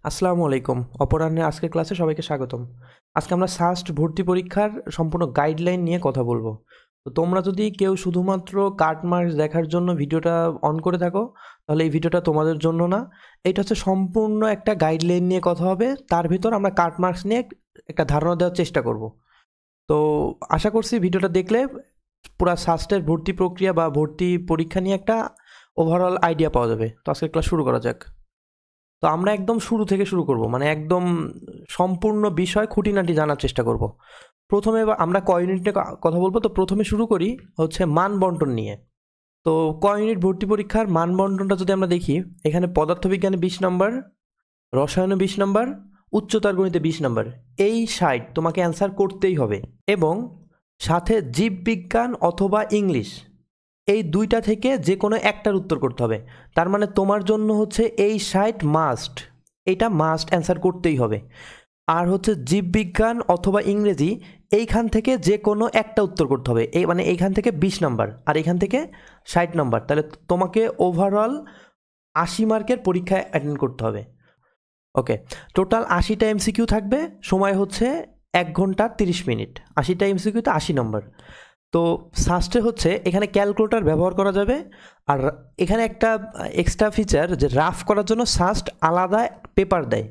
আসসালামু আলাইকুম। অপরাহ্নের আজকের ক্লাসে সবাইকে স্বাগতম। আজকে আমরা সাস্ট ভর্তি পরীক্ষার সম্পূর্ণ গাইডলাইন নিয়ে কথা বলবো। তো তোমরা যদি কেউ শুধুমাত্র কাট মার্কস দেখার জন্য ভিডিওটা অন করে থাকো, তাহলে এই ভিডিওটা তোমাদের জন্য না। এটা হচ্ছে সম্পূর্ণ একটা গাইডলাইন নিয়ে কথা হবে। তার ভিতর আমরা কাট মার্কস নিয়ে একটা ধারণা দেওয়ার চেষ্টা করব। তো আশা করছি ভিডিওটা দেখলে পুরা সাস্টের ভর্তি প্রক্রিয়া বা ভর্তি পরীক্ষা নিয়ে একটা ওভারঅল আইডিয়া পাওয়া যাবে। তো আজকের ক্লাস শুরু করা যাক। তো আমরা একদম শুরু থেকে শুরু করব, মানে একদম সম্পূর্ণ বিষয় খুঁটিনাটি জানার চেষ্টা করব। প্রথমে আমরা ক ইউনিটে কথা বলবো। তো প্রথমে শুরু করি হচ্ছে মান বন্টন নিয়ে। তো ক ইউনিট ভর্তি পরীক্ষার মান বন্টনটা যদি আমরা দেখি, এখানে পদার্থবিজ্ঞানে 20 নম্বর, রসায়নে 20 নম্বর, উচ্চতর গণিতে 20 নম্বর, এই 60 তোমাকে অ্যান্সার করতেই হবে। এবং সাথে জীববিজ্ঞান অথবা ইংলিশ, এই দুইটা থেকে যে কোনো একটার উত্তর করতে হবে। তার মানে তোমার জন্য হচ্ছে এই 60 মাস্ট, এটা মাস্ট অ্যান্সার করতেই হবে। আর হচ্ছে জীববিজ্ঞান অথবা ইংরেজি, এইখান থেকে যে কোনো একটা উত্তর করতে হবে। এই মানে এইখান থেকে 20 নাম্বার আর এইখান থেকে 60 নাম্বার, তাহলে তোমাকে ওভারঅল 80 মার্কের পরীক্ষায় অ্যাটেন্ড করতে হবে। ওকে, টোটাল 80টা এমসিকিউ থাকবে, সময় হচ্ছে 1 ঘন্টা 30 মিনিট। 80টা এমসিকিউতে 80 নম্বর। তো সাস্টে হচ্ছে এখানে ক্যালকুলেটর ব্যবহার করা যাবে। আর এখানে একটা এক্সট্রা ফিচার, যে রাফ করার জন্য সাস্ট আলাদা পেপার দেয়।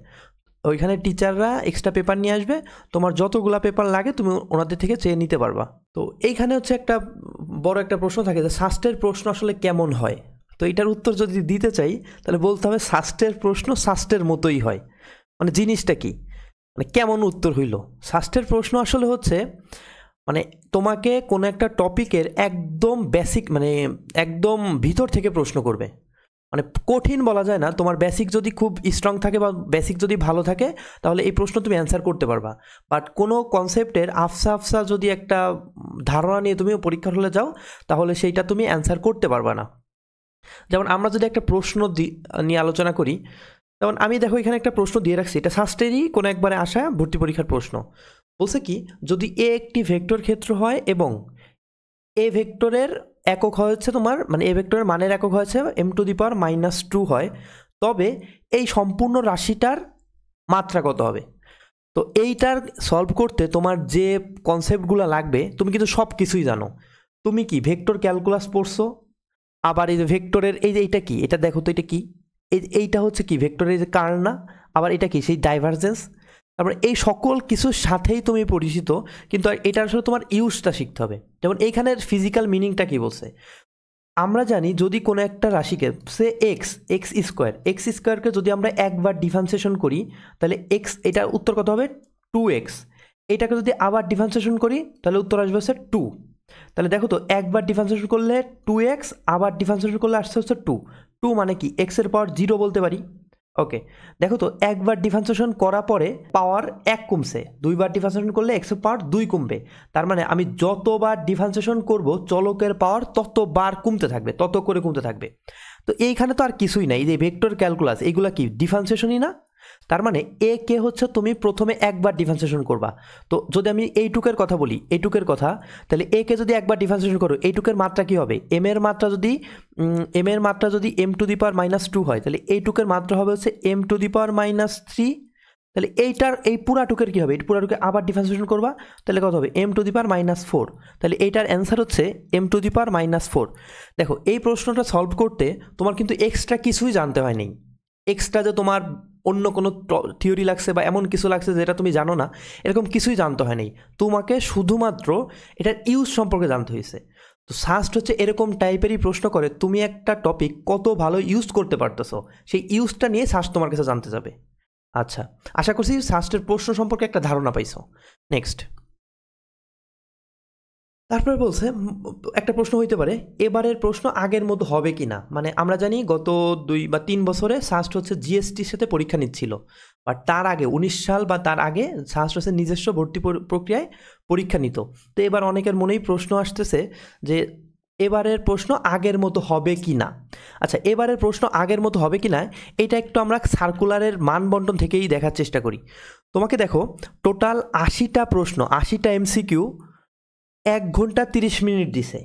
ওইখানে টিচাররা এক্সট্রা পেপার নিয়ে আসবে, তোমার যতগুলা পেপার লাগে তুমি ওনাদের থেকে চেয়ে নিতে পারবা। তো এইখানে হচ্ছে একটা বড় একটা প্রশ্ন থাকে যে সাস্টের প্রশ্ন আসলে কেমন হয়। তো এটার উত্তর যদি দিতে চাই, তাহলে বলতে হবে সাস্টের প্রশ্ন সাস্টের মতোই হয়। মানে জিনিসটা কি, মানে কেমন উত্তর হইল। সাস্টের প্রশ্ন আসলে হচ্ছে মানে তোমাকে কোনো একটা টপিকের একদম বেসিক, মানে একদম ভিতর থেকে প্রশ্ন করবে। মানে কঠিন বলা যায় না, তোমার বেসিক যদি খুব স্ট্রং থাকে বা বেসিক যদি ভালো থাকে, তাহলে এই প্রশ্ন তুমি অ্যান্সার করতে পারবা। বাট কোনো কনসেপ্টের আফসা আফসা যদি একটা ধারণা নিয়ে তুমি পরীক্ষার হলে যাও, তাহলে সেইটা তুমি অ্যান্সার করতে পারবা না। যেমন আমরা যদি একটা প্রশ্ন নিয়ে আলোচনা করি, যেমন আমি দেখো এখানে একটা প্রশ্ন দিয়ে রাখছি, এটা সাস্টেরই কোনো একবারে আসা ভর্তি পরীক্ষার প্রশ্ন। বলছে কি, যদি এ একটি ভেক্টর ক্ষেত্র হয় এবং এ ভেক্টরের একক হচ্ছে তোমার, মানে এ ভেক্টরের মানের একক হয়েছে m⁻² হয়, তবে এই সম্পূর্ণ রাশিটার মাত্রা কত হবে। তো এইটার সলভ করতে তোমার যে কনসেপ্টগুলো লাগবে, তুমি কিন্তু সব কিছুই জানো। তুমি কি ভেক্টর ক্যালকুলাস পড়ছো? আবার এই যে ভেক্টরের এই যে এইটা কি, এটা দেখো তো এটা কি, এইটা হচ্ছে কি ভেক্টরের যে কার্ল না, আবার এটা কি সেই ডাইভারজেন্স। তারপরে এই সকল কিছুর সাথেই তুমি পরিচিত, কিন্তু এটা আসলে তোমার ইউজটা শিখতে হবে। যেমন এইখানের ফিজিক্যাল মিনিংটা কি বলছে, আমরা জানি যদি কোনো একটা রাশিকে সে এক্স স্কোয়ারকে যদি আমরা একবার ডিফারেন্সিয়েশন করি, তাহলে এক্স, এটার উত্তর কত হবে 2x। এটাকে যদি আবার ডিফারেন্সিয়েশন করি, তাহলে উত্তর আসবে হচ্ছে 2। তাহলে দেখো তো, একবার ডিফারেন্সিয়েশন করলে 2x, আবার ডিফারেন্সিয়েশন করলে আসছে হচ্ছে 2। 2 মানে কি এক্সের পাওয়ার 0 বলতে পারি। ওকে, দেখো তো একবার ডিফারেন্সিয়েশন করার পরে পাওয়ার 1 কমছে, দুইবার ডিফারেন্সিয়েশন করলে এক্সের পাওয়ার 2 কমবে। তার মানে আমি যতবার ডিফারেন্সিয়েশন করব, চলকের পাওয়ার ততবার কমতে থাকবে, তত করে কমতে থাকবে। তো এইখানে তো আর কিছুই নাই, এই যে ভেক্টর ক্যালকুলাস, এইগুলা কি ডিফারেন্সিয়েশনই না। তার মানে এ কে হচ্ছে তুমি প্রথমে একবার ডিফারেন্সিয়েশন করবা। তো যদি আমি এইটুকের কথা বলি, এইটুকের কথা, তাহলে এ কে যদি একবার ডিফারেন্সিয়েশন করো, এইটুকের মাত্রা কি হবে, এম এর মাত্রা যদি m⁻² হয়, তাহলে এইটুকের মাত্রা হবে হচ্ছে m⁻3। তাহলে এই পুরাটুকের কি হবে, এই পুরাটুকে আবার ডিফারেন্সিয়েশন করবা, তাহলে কত হবে m⁻⁴। তাহলে এইটার অ্যান্সার হচ্ছে m⁻⁴। দেখো এই প্রশ্নটা সলভ করতে তোমার কিন্তু এক্সট্রা কিছুই জানতে হয় নাই। এক্সট্রা যে তোমার অন্য কোনো থিওরি লাগছে বা এমন কিছু লাগছে যেটা তুমি জানো না, এরকম কিছুই জানতে হয় নাই। তোমাকে শুধুমাত্র এটার ইউজ সম্পর্কে জানতে হয়েছে। তো সাস্ট হচ্ছে এরকম টাইপেরই প্রশ্ন করে, তুমি একটা টপিক কত ভালো ইউজ করতে পারতেছো, সেই ইউজটা নিয়ে সাস্ট তোমার কাছে জানতে যাবে। আচ্ছা, আশা করছি সাস্টের প্রশ্ন সম্পর্কে একটা ধারণা পাইছো। নেক্সট, তারপরে বলছে একটা প্রশ্ন হইতে পারে, এবারের প্রশ্ন আগের মতো হবে কি না। মানে আমরা জানি গত 2 বা 3 বছরে সাস্ট হচ্ছে জিএসটির সাথে পরীক্ষা নিচ্ছিল, বাট তার আগে 19 সাল বা তার আগে সাস্ট হচ্ছে নিজস্ব ভর্তি প্রক্রিয়ায় পরীক্ষা নিত। তো এবার অনেকের মনেই প্রশ্ন আসতেছে যে এবারের প্রশ্ন আগের মতো হবে কি না। আচ্ছা, এবারের প্রশ্ন আগের মতো হবে কি না, এটা একটু আমরা সার্কুলারের মানবন্টন থেকেই দেখার চেষ্টা করি। তোমাকে দেখো, টোটাল 80টা প্রশ্ন, 80টা এমসিকিউ, 1 ঘন্টা 30 মিনিট দিছে।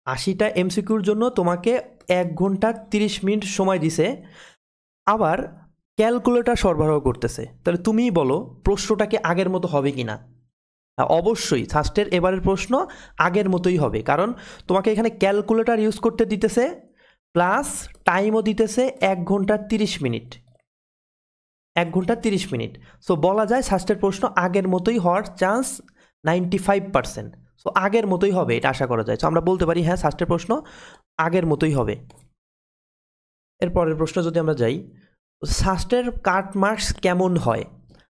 80টা এমসিকিউর জন্য তোমাকে 1 ঘন্টা 30 মিনিট সময় দিছে। আবার ক্যালকুলেটর সরবরাহ করতেছে, তাহলে তুমিই বলো প্রশ্নটা কি আগের মতো হবে কি না। অবশ্যই সাস্টের এবারের প্রশ্ন আগের মতোই হবে, কারণ তোমাকে এখানে ক্যালকুলেটর ইউজ করতে দিতেছে, প্লাস টাইমও দিতেছে 1 ঘন্টা 30 মিনিট, 1 ঘন্টা 30 মিনিট। সো বলা যায় সাস্টের প্রশ্ন আগের মতোই হওয়ার চান্স 95%। সো আগের মতোই হবে এটা আশা করা যায়। সো আমরা বলতে পারি হ্যাঁ সাস্টের প্রশ্ন আগের মতোই হবে। এরপরের প্রশ্ন যদি আমরা যাই, সাস্টের কাট মার্কস কেমন হয়।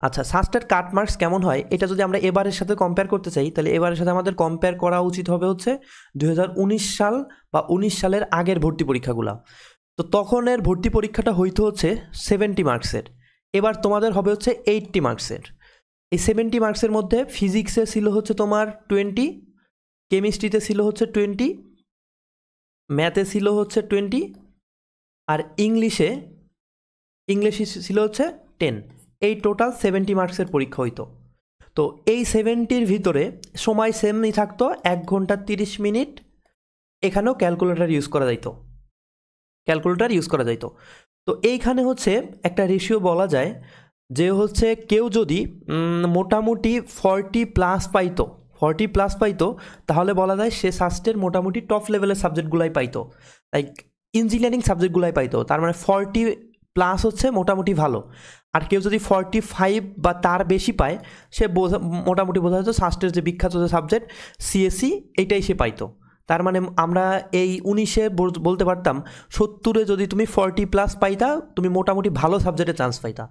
আচ্ছা, সাস্টের কাট মার্কস কেমন হয় এটা যদি আমরা এবারের সাথে কম্পেয়ার করতে চাই, তাহলে এবারের সাথে আমাদের কম্পেয়ার করা উচিত হবে হচ্ছে 2019 সাল বা 19 সালের আগের ভর্তি পরীক্ষাগুলো। তো তখনের ভর্তি পরীক্ষাটা হইতো হচ্ছে 70 মার্কসের, এবার তোমাদের হবে হচ্ছে 80 মার্কসের। এই 70 মার্কসের মধ্যে ফিজিক্সে ছিল হচ্ছে তোমার 20, কেমিস্ট্রিতে ছিল হচ্ছে 20, ম্যাথে ছিল হচ্ছে 20, আর ইংলিশে ছিল হচ্ছে 10। এই টোটাল 70 মার্কসের পরীক্ষা হইতো। তো এই 70-র ভিতরে সময় সেমই থাকতো, 1 ঘন্টা 30 মিনিট। এখানেও ক্যালকুলেটর ইউজ করা যাইতো। তো এইখানে হচ্ছে একটা রেশিও বলা যায় যে হচ্ছে কেউ যদি মোটামুটি 40 প্লাস পাইতো তাহলে বলা যায় সে সাস্টের মোটামুটি টপ লেভেলের সাবজেক্টগুলাই পাইতো, লাইক ইঞ্জিনিয়ারিং সাবজেক্টগুলাই পাইতো। তার মানে 40 প্লাস হচ্ছে মোটামুটি ভালো। আর কেউ যদি 45 বা তার বেশি পায় সে মোটামুটি বোঝা যেত সাস্টের যে বিখ্যাত যে সাবজেক্ট সিএসসি এইটাই সে পাইতো। তার মানে আমরা এই 19-এ বলতে পারতাম 70-এ যদি তুমি 40 প্লাস পাইতা তুমি মোটামুটি ভালো সাবজেক্টে চান্স পাইতা।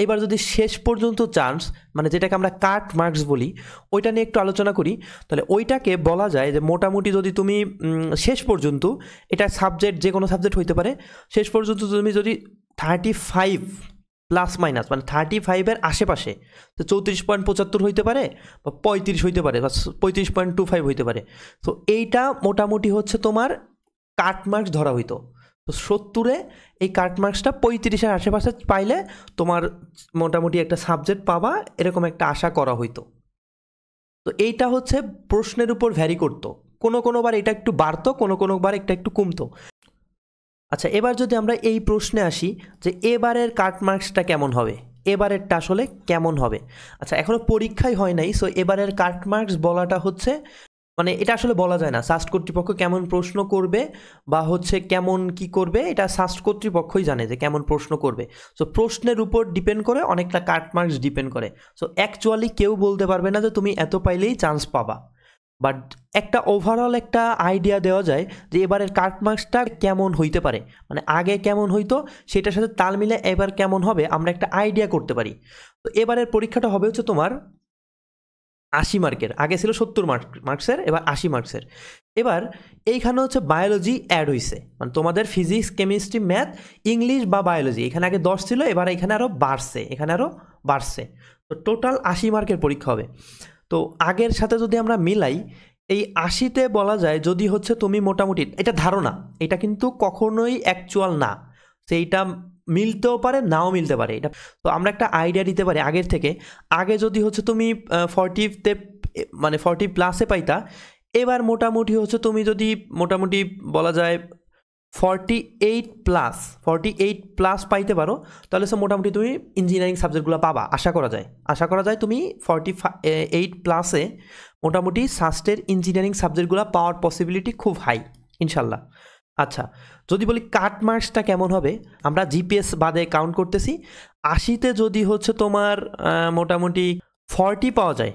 এবার যদি শেষ পর্যন্ত চান্স, মানে যেটাকে আমরা কাট মার্কস বলি, ওইটা নিয়ে একটু আলোচনা করি, তাহলে ওইটাকে বলা যায় যে মোটামুটি যদি তুমি শেষ পর্যন্ত, এটা সাবজেক্ট যে কোনো সাবজেক্ট হইতে পারে, শেষ পর্যন্ত তুমি যদি 35 প্লাস মাইনাস মানে 35-এর আশেপাশে, তো 34.75 হইতে পারে বা 35 হইতে পারে বা 35.25 হইতে পারে। তো এইটা মোটামুটি হচ্ছে তোমার কাট মার্কস ধরা হইতো। তো 70-এ এই কাট মার্কসটা 35-এর আশেপাশে পাইলে তোমার মোটামুটি একটা সাবজেক্ট পাবা, এরকম একটা আশা করা হইতো। তো এইটা হচ্ছে প্রশ্নের উপর ভ্যারি করতো, কোনোবার এটা একটু বাড়তো, কোনোবার এটা একটু কমতো। আচ্ছা, এবার যদি আমরা এই প্রশ্নে আসি যে এবারের কাট মার্কসটা কেমন হবে, এবারেরটা আসলে কেমন হবে। আচ্ছা, এখনও পরীক্ষাই হয় নাই, সো এবারের কাট মার্কস বলাটা হচ্ছে মানে এটা আসলে বলা যায় না সাস্ট কর্তৃপক্ষ কেমন প্রশ্ন করবে বা হচ্ছে কেমন কি করবে, এটা সাস্ট কর্তৃপক্ষই জানে যে কেমন প্রশ্ন করবে। সো প্রশ্নের উপর ডিপেন্ড করে অনেকটা কাট মার্কস ডিপেন্ড করে। সো অ্যাকচুয়ালি কেউ বলতে পারবে না যে তুমি এত পাইলেই চান্স পাবা, বাট একটা ওভারঅল একটা আইডিয়া দেওয়া যায় যে এবারের কাট মার্কসটা কেমন হইতে পারে, মানে আগে কেমন হইতো সেটার সাথে তাল মিলে এবার কেমন হবে আমরা একটা আইডিয়া করতে পারি। তো এবারের পরীক্ষাটা হবে হচ্ছে তোমার 80 মার্কের, আগে ছিল 70 মার্কসের, এবার 80 মার্কসের। এবার এইখানে হচ্ছে বায়োলজি অ্যাড হয়েছে, মানে তোমাদের ফিজিক্স, কেমিস্ট্রি, ম্যাথ, ইংলিশ বা বায়োলজি এখানে আগে 10 ছিল, এবার এখানে আরও বাড়ছে। তো টোটাল 80 মার্কের পরীক্ষা হবে। তো আগের সাথে যদি আমরা মিলাই, এই 80-তে বলা যায় যদি হচ্ছে তুমি মোটামুটি, এটা ধারণা, এটা কিন্তু কখনোই অ্যাকচুয়াল না, সেইটা মিলতেও পারে নাও মিলতে পারে এটা। তো আমরা একটা আইডিয়া দিতে পারি আগের থেকে, আগে যদি হচ্ছে তুমি 40-তে মানে 40 প্লাসে পাইতা, এবার মোটামুটি হচ্ছে তুমি যদি মোটামুটি বলা যায় 48 প্লাস পাইতে পারো, তাহলে সে মোটামুটি তুমি ইঞ্জিনিয়ারিং সাবজেক্টগুলো পাবা আশা করা যায় তুমি 48 প্লাসে মোটামুটি সাস্টের ইঞ্জিনিয়ারিং সাবজেক্টগুলো পাওয়ার পসিবিলিটি খুব হাই ইনশাল্লাহ। আচ্ছা, যদি বলি কাট মার্কসটা কেমন হবে, আমরা জিপিএস বাদে কাউন্ট করতেছি। 80-তে যদি হচ্ছে তোমার মোটামুটি 40 পাওয়া যায়,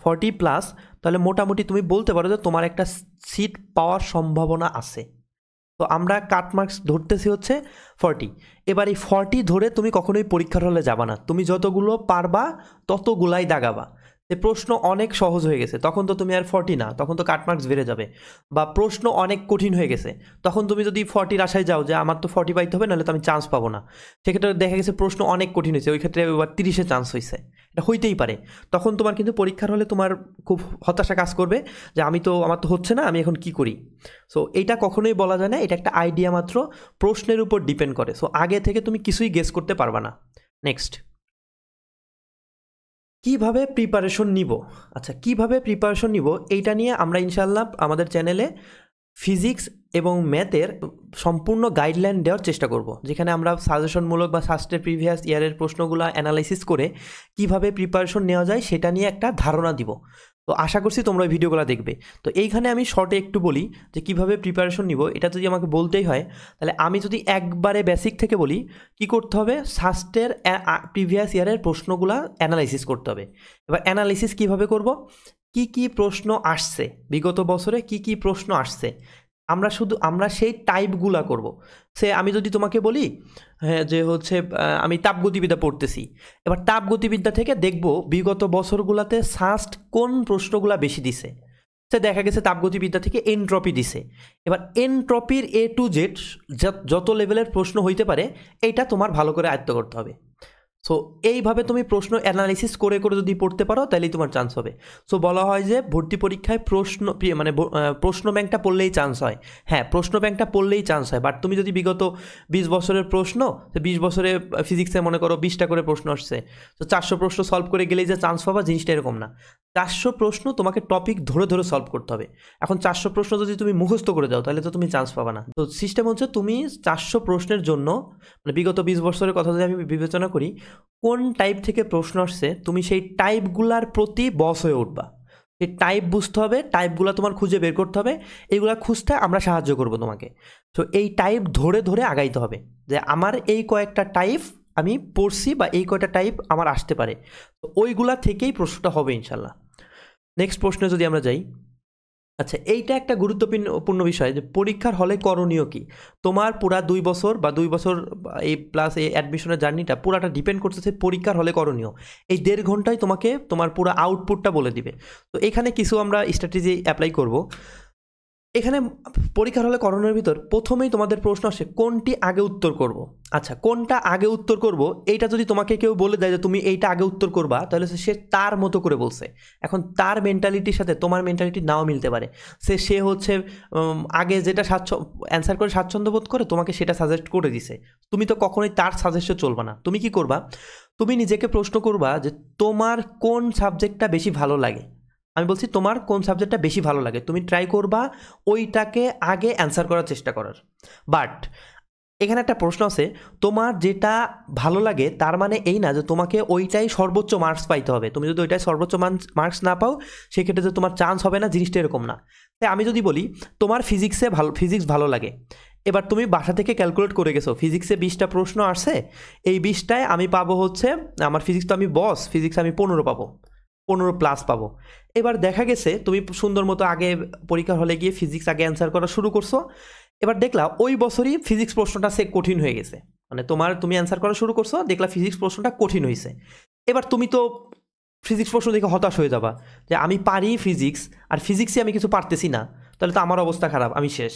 40 প্লাস, তাহলে মোটামুটি তুমি বলতে পারো যে তোমার একটা সিট পাওয়ার সম্ভাবনা আছে। তো আমরা কাট মার্কস ধরতেছি হচ্ছে 40। এবার এই 40 ধরে তুমি কখনোই পরীক্ষার হলে যাবা না, তুমি যতগুলো পারবা ততগুলাই দাগাবা। যে প্রশ্ন অনেক সহজ হয়ে গেছে তখন তো তুমি আর 40 না, তখন তো কাট মার্কস বেড়ে যাবে। বা প্রশ্ন অনেক কঠিন হয়ে গেছে, তখন তুমি যদি 40-র আশায় যাও যে আমার তো 40 পাইতে হবে নাহলে তো আমি চান্স পাবো না, সেক্ষেত্রে দেখা গেছে প্রশ্ন অনেক কঠিন হয়েছে, ওই ক্ষেত্রে এবার 30-এ চান্স হয়েছে, এটা হইতেই পারে। তখন তোমার কিন্তু পরীক্ষার হলে তোমার খুব হতাশা কাজ করবে যে আমার তো হচ্ছে না, আমি এখন কি করি। সো এইটা কখনোই বলা যায় না, এটা একটা আইডিয়া মাত্র, প্রশ্নের উপর ডিপেন্ড করে। সো আগে থেকে তুমি কিছুই গেস করতে পারবা না। নেক্সট, কিভাবে প্রিপারেশন নিব। আচ্ছা, কিভাবে প্রিপারেশন নিব এইটা নিয়ে আমরা ইনশাল্লাহ আমাদের চ্যানেলে ফিজিক্স এবং ম্যাথের সম্পূর্ণ গাইডলাইন দেওয়ার চেষ্টা করব, যেখানে আমরা সাজেশনমূলক বা সাস্টের প্রিভিয়াস ইয়ারের প্রশ্নগুলো অ্যানালাইসিস করে কিভাবে প্রিপারেশন নেওয়া যায় সেটা নিয়ে একটা ধারণা দিব। তো আশা করছি তোমরা ওই ভিডিওগুলো দেখবে। তো এইখানে আমি শর্টে একটু বলি যে কিভাবে প্রিপারেশন নিব। এটা যদি আমাকে বলতেই হয় তাহলে আমি যদি একবারে বেসিক থেকে বলি, কি করতে হবে, সাস্টের প্রিভিয়াস ইয়ারের প্রশ্নগুলো অ্যানালাইসিস করতে হবে। এবার অ্যানালাইসিস কিভাবে করব, কি কি প্রশ্ন আসছে বিগত বছরে, কি কি প্রশ্ন আসছে, আমরা সেই টাইপগুলা করব। আমি যদি তোমাকে বলি হ্যাঁ যে হচ্ছে আমি তাপগতিবিদ্যা পড়তেছি, এবার তাপগতিবিদ্যা থেকে দেখব বিগত বছরগুলোতে সাস্ট কোন প্রশ্নগুলা বেশি দিছে। দেখা গেছে তাপগতিবিদ্যা থেকে এনট্রপি দিছে। এবার এনট্রপির এ টু জেড যত লেভেলের প্রশ্ন হইতে পারে এইটা তোমার ভালো করে আয়ত্ত করতে হবে। সো এইভাবে তুমি প্রশ্ন অ্যানালাইসিস করে করে যদি পড়তে পারো তাহলেই তোমার চান্স হবে। সো বলা হয় যে ভর্তি পরীক্ষায় প্রশ্ন ব্যাংকটা পড়লেই চান্স হয়। হ্যাঁ, প্রশ্ন ব্যাংকটা পড়লেই চান্স হয়, বাট তুমি যদি বিগত 20 বছরের প্রশ্ন, 20 বছরে ফিজিক্সে মনে করো 20টা করে প্রশ্ন আসছে, তো 400 প্রশ্ন সলভ করে গেলেই যে চান্স পাবা জিনিসটা এরকম না। 400 প্রশ্ন তোমাকে টপিক ধরে ধরে সলভ করতে হবে। এখন 400 প্রশ্ন যদি তুমি মুখস্থ করে দাও তাহলে তো তুমি চান্স পাবা না। তো সিস্টেম হচ্ছে তুমি 400 প্রশ্নের জন্য বিগত 20 বছরের কথা যদি আমি বিবেচনা করি, কোন টাইপ থেকে প্রশ্ন আসছে তুমি সেই টাইপগুলার প্রতি বস হয়ে উঠবা। সেই টাইপ বুঝতে হবে, টাইপগুলো তোমার খুঁজে বের করতে হবে, এইগুলা খুঁজতে আমরা সাহায্য করব তোমাকে। তো এই টাইপ ধরে ধরে আগাইতে হবে যে আমার এই কয়েকটা টাইপ আমি পড়ছি বা এই কয়টা টাইপ আমার আসতে পারে, তো ওইগুলা থেকেই প্রশ্নটা হবে ইনশাল্লাহ। নেক্সট প্রশ্নে যদি আমরা যাই, আচ্ছা এইটা একটা গুরুত্বপূর্ণ বিষয় যে পরীক্ষার হলে করণীয় কি। তোমার পুরা 2 বছর বা 2 বছর এই প্লাস এই অ্যাডমিশনের জার্নিটা পুরাটা ডিপেন্ড করতেছে পরীক্ষার হলে করণীয়। এই 1.5 ঘন্টায় তোমাকে তোমার পুরো আউটপুটটা বলে দিবে। তো এখানে কিছু আমরা স্ট্র্যাটেজি অ্যাপ্লাই করব। এখানে পরীক্ষার হলে করণের ভিতর প্রথমেই তোমাদের প্রশ্ন আসে কোনটি আগে উত্তর করব। আচ্ছা, কোনটা আগে উত্তর করব এইটা যদি তোমাকে কেউ বলে দেয় যে তুমি এইটা আগে উত্তর করবা, তাহলে সে তার মতো করে বলছে। এখন তার মেন্টালিটির সাথে তোমার মেন্টালিটি নাও মিলতে পারে। সে হচ্ছে আগে যেটা অ্যান্সার করে স্বাচ্ছন্দ্য বোধ করে তোমাকে সেটা সাজেস্ট করে দিছে। তুমি তো কখনোই তার সাজেস্টে চলবা না। তুমি কি করবা, তুমি নিজেকে প্রশ্ন করবা যে তোমার কোন সাবজেক্টটা বেশি ভালো লাগে। আমি বলছি তোমার কোন সাবজেক্টটা বেশি ভালো লাগে, তুমি ট্রাই করবা ওইটাকে আগে অ্যান্সার করার চেষ্টা করার। বাট এখানে একটা প্রশ্ন আছে, তোমার যেটা ভালো লাগে তার মানে এই না যে তোমাকে ওইটাই সর্বোচ্চ মার্কস পাইতে হবে। তুমি যদি ওইটাই সর্বোচ্চ মার্কস না পাও সেক্ষেত্রে যে তোমার চান্স হবে না, জিনিসটা এরকম না। তাই আমি যদি বলি তোমার ফিজিক্স ভালো লাগে, এবার তুমি বাসা থেকে ক্যালকুলেট করে গেছো ফিজিক্সে 20টা প্রশ্ন আসছে, এই 20টায় আমি পাবো হচ্ছে, আমার ফিজিক্স তো আমি বস, ফিজিক্স আমি 15 পাবো, 15+ পাবো। এবার দেখা গেছে তুমি সুন্দর মতো আগে পরীক্ষার হলে গিয়ে ফিজিক্স আগে অ্যান্সার করা শুরু করছো। এবার দেখলা ওই বছরই ফিজিক্স প্রশ্নটা কঠিন হয়ে গেছে, মানে তুমি অ্যান্সার করা শুরু করছো, দেখলা ফিজিক্স প্রশ্নটা কঠিন হয়েছে। এবার তুমি তো ফিজিক্স প্রশ্ন দেখে হতাশ হয়ে যাবা যে আমি পারি ফিজিক্স, আর ফিজিক্সে আমি কিছু পারতেছি না, তাহলে তো আমার অবস্থা খারাপ, আমি শেষ।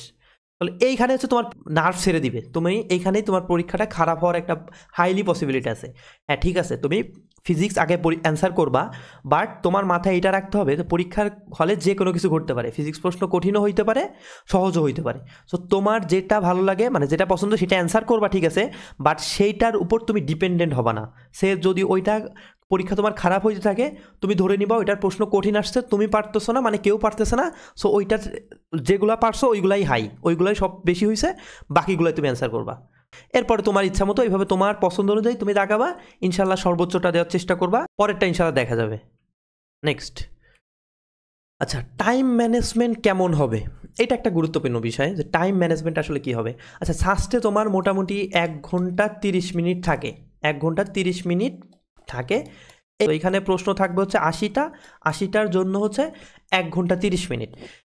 তাহলে এইখানে হচ্ছে তোমার নার্ভ ছেড়ে দিবে, তুমি এইখানেই তোমার পরীক্ষাটা খারাপ হওয়ার একটা হাইলি পসিবিলিটি আছে। হ্যাঁ ঠিক আছে, তুমি ফিজিক্স আগে অ্যান্সার করবা, বাট তোমার মাথায় এটা রাখতে হবে যে পরীক্ষার হলে যে কোনো কিছু ঘটতে পারে, ফিজিক্স প্রশ্ন কঠিনও হইতে পারে, সহজও হইতে পারে। সো তোমার যেটা ভালো লাগে, মানে যেটা পছন্দ সেটা অ্যান্সার করবা, ঠিক আছে, বাট সেইটার উপর তুমি ডিপেন্ডেন্ট হবা না। যদি ওইটা পরীক্ষা তোমার খারাপ হইতে থাকে, তুমি ধরে নিবা ওইটার প্রশ্ন কঠিন আসছে, তুমি পারতেছো না, মানে কেউ পারতেছে না, সো ওইটার যেগুলা পারছো ওইগুলাই হাই, ওইগুলাই সব বেশি হয়েছে, বাকিগুলাই তুমি অ্যান্সার করবা। এরপরে তোমার ইচ্ছা মতো এইভাবে তোমার পছন্দ অনুযায়ী তুমি দাগাবা, ইনশাল্লাহ সর্বোচ্চটা দেওয়ার চেষ্টা করবা, পরেরটা ইনশাল্লাহ দেখা যাবে। নেক্সট, আচ্ছা টাইম ম্যানেজমেন্ট কেমন হবে, এটা একটা গুরুত্বপূর্ণ বিষয় যে টাইম ম্যানেজমেন্ট আসলে কি হবে। আচ্ছা সাস্টে তোমার মোটামুটি 1 ঘন্টা 30 মিনিট থাকে, 1 ঘন্টা 30 মিনিট থাকে। তো এখানে প্রশ্ন থাকবে হচ্ছে 80টার জন্য হচ্ছে 1 ঘন্টা 30 মিনিট।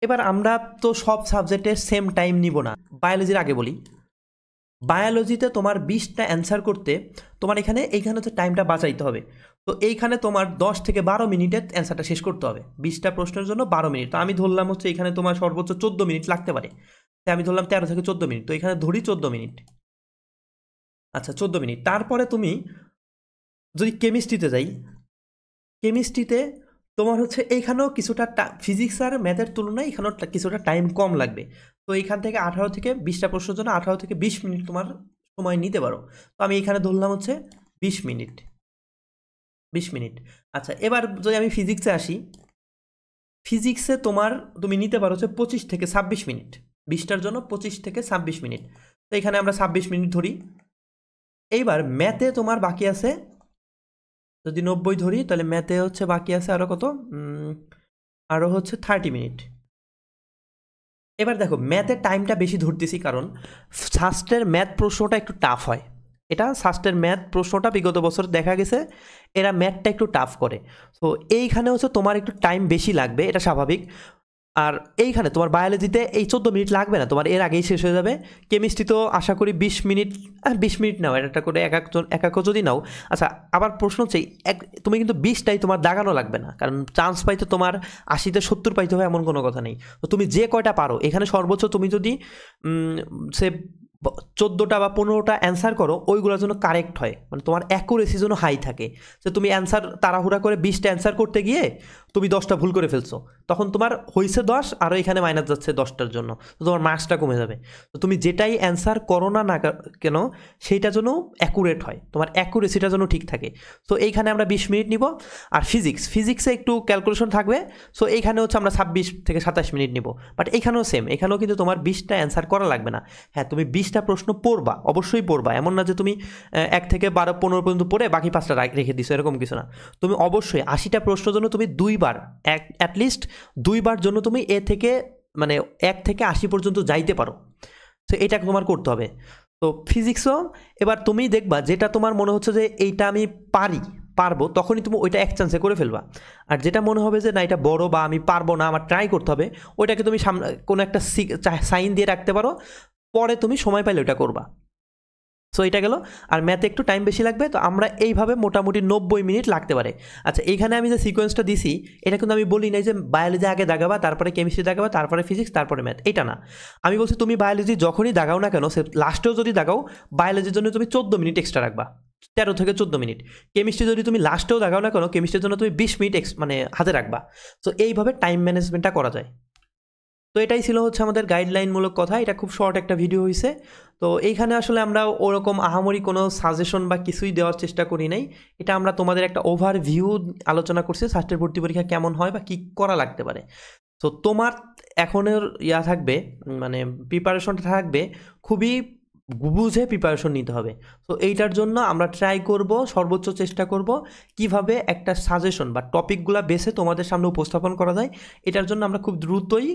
এবার আমরা তো সব সাবজেক্টে সেম টাইম নিব না। বায়োলজির আগে বলি, বায়োলজিতে তোমার 20টা অ্যান্সার করতে তোমার এইখানে হচ্ছে টাইমটা বাঁচাইতে হবে। তো এইখানে তোমার 10 থেকে 12 মিনিটের অ্যান্সারটা শেষ করতে হবে, 20টা প্রশ্নের জন্য 12 মিনিট। তো আমি ধরলাম হচ্ছে এখানে তোমার সর্বোচ্চ 14 মিনিট লাগতে পারে, তাই আমি ধরলাম 13 থেকে 14 মিনিট, তো এখানে ধরি 14 মিনিট। আচ্ছা 14 মিনিট। তারপরে তুমি যদি কেমিস্ট্রিতে যাই, কেমিস্ট্রিতে তোমার হচ্ছে এইখানেও কিছুটা ফিজিক্স আর ম্যাথের তুলনায় এখানেও কিছুটা টাইম কম লাগবে। তো এইখান থেকে 18 থেকে 20টা প্রশ্নের জন্য 18 থেকে 20 মিনিট তোমার সময় নিতে পারো। তো আমি এখানে ধরলাম হচ্ছে 20 মিনিট, 20 মিনিট। আচ্ছা এবার যদি আমি ফিজিক্সে আসি, ফিজিক্সে তুমি নিতে পারো হচ্ছে 25 থেকে 26 মিনিট। 20টার জন্য 25 থেকে 26 মিনিট। তো এখানে আমরা 26 মিনিট ধরি। এইবার ম্যাথে তোমার বাকি আছে, যদি 90 ধরি তাহলে ম্যাথে হচ্ছে বাকি আছে আরও কত, আরও হচ্ছে 30 মিনিট। এবার দেখো ম্যাথের টাইমটা বেশি ধরতেছি কারণ সাস্টের ম্যাথ প্রশ্নটা একটু টাফ হয়। এটা সাস্টের ম্যাথ প্রশ্নটা বিগত বছর দেখা গেছে এরা ম্যাথটা একটু টাফ করে। তো এইখানে হচ্ছে তোমার একটু টাইম বেশি লাগবে, এটা স্বাভাবিক। আর এইখানে তোমার বায়োলজিতে এই 14 মিনিট লাগবে না, তোমার এর আগেই শেষ হয়ে যাবে। কেমিস্ট্রি তো আশা করি 20 মিনিট, 20 মিনিট নাও, একটা করে এক যদি নাও। আচ্ছা, আবার প্রশ্ন হচ্ছে তুমি কিন্তু 20টাই তোমার দাগানো লাগবে না, কারণ চান্স পাইতে তোমার 80-তে 70 পাইতে হবে এমন কোনো কথা নেই। তো তুমি যে কয়টা পারো, এখানে সর্বোচ্চ তুমি যদি সে 14টা বা 15টা অ্যান্সার করো, ওইগুলোর জন্য কারেক্ট হয়, মানে তোমার অ্যাকুরেসি যেন হাই থাকে। যে তুমি অ্যান্সার তাড়াহুড়া করে 20টা অ্যান্সার করতে গিয়ে তুমি 10টা ভুল করে ফেলছো, তখন তোমার হয়েছে 10 আর এখানে মাইনাস যাচ্ছে 10টার জন্য, তো তোমার মার্কসটা কমে যাবে। তো তুমি যেটাই অ্যান্সার করো না না কেন সেইটা যেন অ্যাকুরেট হয়, তোমার অ্যাকুরেসিটা যেন ঠিক থাকে। তো এইখানে আমরা 20 মিনিট নিব। আর ফিজিক্সে একটু ক্যালকুলেশন থাকবে, সো এইখানে হচ্ছে আমরা 26 থেকে 27 মিনিট নিব। বাট এখানেও সেম, এখানেও কিন্তু তোমার 20টা অ্যান্সার করা লাগবে না। হ্যাঁ, তুমি 20টা প্রশ্ন পড়বা, অবশ্যই পড়বা, এমন না যে তুমি 1 থেকে 12-15 পর্যন্ত পড়ে বাকি 5টা রেখে দিছো, এরকম কিছু না। তুমি অবশ্যই 80টা প্রশ্নের জন্য তুমি দুইবার, অ্যাটলিস্ট দুইবার জন্য তুমি মানে 1 থেকে 80 পর্যন্ত যাইতে পারো। তো এটা তোমার করতে হবে। তো ফিজিক্সও এবার তুমি দেখবা যেটা তোমার মনে হচ্ছে যে এইটা আমি পারবো, তখনই তুমি ওইটা এক চান্সে করে ফেলবা। আর যেটা মনে হবে যে না এটা বড় বা আমি পারবো না, আমার ট্রাই করতে হবে, ওইটাকে তুমি সামনে কোনো একটা সাইন দিয়ে রাখতে পারো, পরে তুমি সময় পাইলে ওটা করবা। সো এটা গেল। আর ম্যাথে একটু টাইম বেশি লাগবে, তো আমরা এইভাবে মোটামুটি 90 মিনিট লাগতে পারে। আচ্ছা, এইখানে আমি যে সিকোয়েন্সটা দিছি এটা কিন্তু আমি বলি নাই যে বায়োলজি আগে দাগাবা, তারপরে কেমিস্ট্রি দাগাবা, তারপরে ফিজিক্স, তারপরে ম্যাথ, এটা না। আমি বলছি তুমি বায়োলজি যখনই দাগাও না কেন, সে লাস্টেও যদি দাগাও, বায়োলজির জন্য তুমি 14 মিনিট এক্সট্রা রাখবা, 13 থেকে 14 মিনিট। কেমিস্ট্রি যদি তুমি লাস্টেও দাগাও না কেন, কেমিস্ট্রির জন্য তুমি 20 মিনিট মানে হাতে রাখবা। তো এইভাবে টাইম ম্যানেজমেন্টটা করা যায়। তো এটাই ছিল হচ্ছে আমাদের গাইডলাইনমূলক কথা। এটা খুব শর্ট একটা ভিডিও হয়েছে। তো এইখানে আসলে আমরা ওরকম আহামরি কোনো সাজেশন বা কিছুই দেওয়ার চেষ্টা করি নাই। এটা আমরা তোমাদের একটা ওভারভিউ আলোচনা করছি, সাস্টের ভর্তি পরীক্ষা কেমন হয় বা কী করা লাগতে পারে। তো তোমার এখনের থাকবে, মানে প্রিপারেশনটা থাকবে খুবই বুঝে প্রিপারেশন নিতে হবে। তো এইটার জন্য আমরা ট্রাই করব, সর্বোচ্চ চেষ্টা করব কিভাবে একটা সাজেশন বা টপিকগুলো বেছে তোমাদের সামনে উপস্থাপন করা যায়। এটার জন্য আমরা খুব দ্রুতই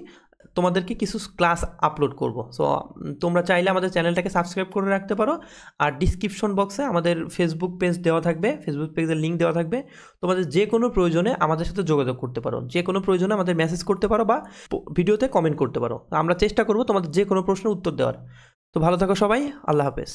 তোমাদেরকে কিছু ক্লাস আপলোড করব। সো তোমরা চাইলে আমাদের চ্যানেলটাকে সাবস্ক্রাইব করে রাখতে পারো। আর ডিসক্রিপশন বক্সে আমাদের ফেসবুক পেজ দেওয়া থাকবে, ফেসবুক পেজের লিঙ্ক দেওয়া থাকবে। তোমাদের যে কোনো প্রয়োজনে আমাদের সাথে যোগাযোগ করতে পারো, যে কোনো প্রয়োজনে আমাদের মেসেজ করতে পারো বা ভিডিওতে কমেন্ট করতে পারো। আমরা চেষ্টা করব তোমাদের যে কোনো প্রশ্নের উত্তর দেওয়ার। তো ভালো থাকো সবাই, আল্লাহ হাফেজ।